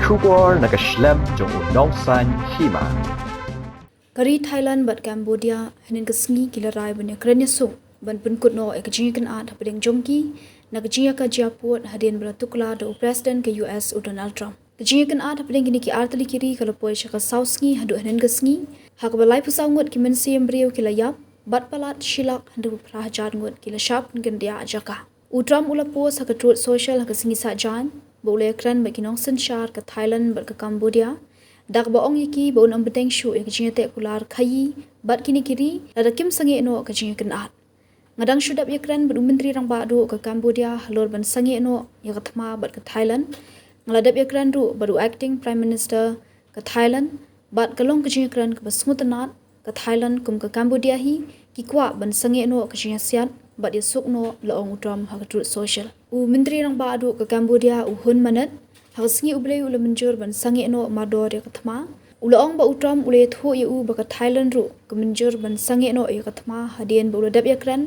Shubor nakaslem jong unong san Hima. Kari Thailand bat Cambodia hanin kasngi kilarai ban Ïakren Ïasuk ban penkut no ekajingan at hapadeng jongki nakajinga ka japut Hadien beratukla do President ke US Donald Trump. Kajingan at hapadeng kini ki artali kiri kalau poy syaka sausngi hadu hanin kasngi hak balai pusau ngut ki mensi embrio kilayap bat palat shilak handu prahajar ngut kila syap ngendia ajaka. Utram ula pos hak truth social hak singi sajan boleh Ïakren bagi nong sensyar ke Thailand bat ke Cambodia. Dak baong yaki baun am beteng shu ya kajinga te kular khayi bat kini kiri lada kim sange no kajinga kenat. Ngadang syudap Ïakren bat menteri rang badu ke Cambodia halor ban sange no ya katma bat ke Thailand. Ngaladap Ïakren ru baru acting prime minister ke Thailand bat kalong kajinga Ïakren ke basmutanat ke Thailand kum ke Cambodia hi ki kwa ban sange no kajinga siat bat Ïasuk no laong utram hak truth social. U menteri rang badu ke Cambodia u hun manat Hagasngi ublay ula Mynjur ban sangi no mador ya katma. Ulaong ba utram ula yathu ya u baka Thailand ru ke Mynjur ban sangi no ya katma Hadien ba ula dap Ïakren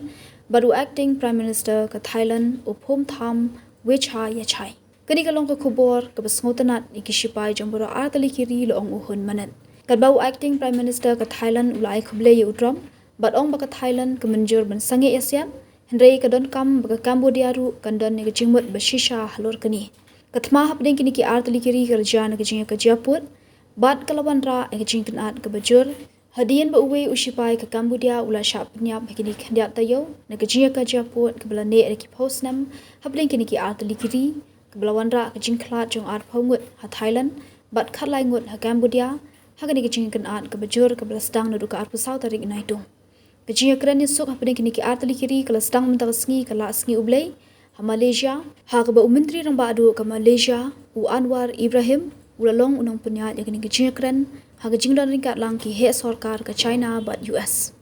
baru acting prime minister ke Thailand uphum tham wecha ya chai. Kani kalong ke kubor ke basngotanat ikishipai jambura artali kiri laong uhun manat. Kad bau acting prime minister ke Thailand ula ay kublay ya utram bat ong baka Thailand ke Mynjur ban sangi ya siap hendrai kadon kam baka Cambodia ru kandan ni kejingmut bashisha halor kani. Katma hapdeng kini ki artali kiri kerjaan kejinga ke japut bat kalawan ra kejing kenat ke bajur Hadien ba uwe usipai ke Cambodia ula syap penyap kini kendiat tayo na kejinga ke japut ke belane ki posnam hapdeng kini ki artali kiri ke belawan ra kejing klat jong art pongut ha Thailand bat khatlai ngut ha Cambodia ha kini kejinga kenat ke bajur ke belastang nadu ke art pusau tarik naitung kejinga Ïakren Ïasuk hapdeng kini ki artali kiri ke lastang mentasngi ke la sngi ublay ha Malaysia ha ke ba menteri rang badu ke Malaysia u Anwar Ibrahim ulalong unang punya yang kini kejinga Ïakren ha kejing dan ringkat lang ki he sarkar ke China bat US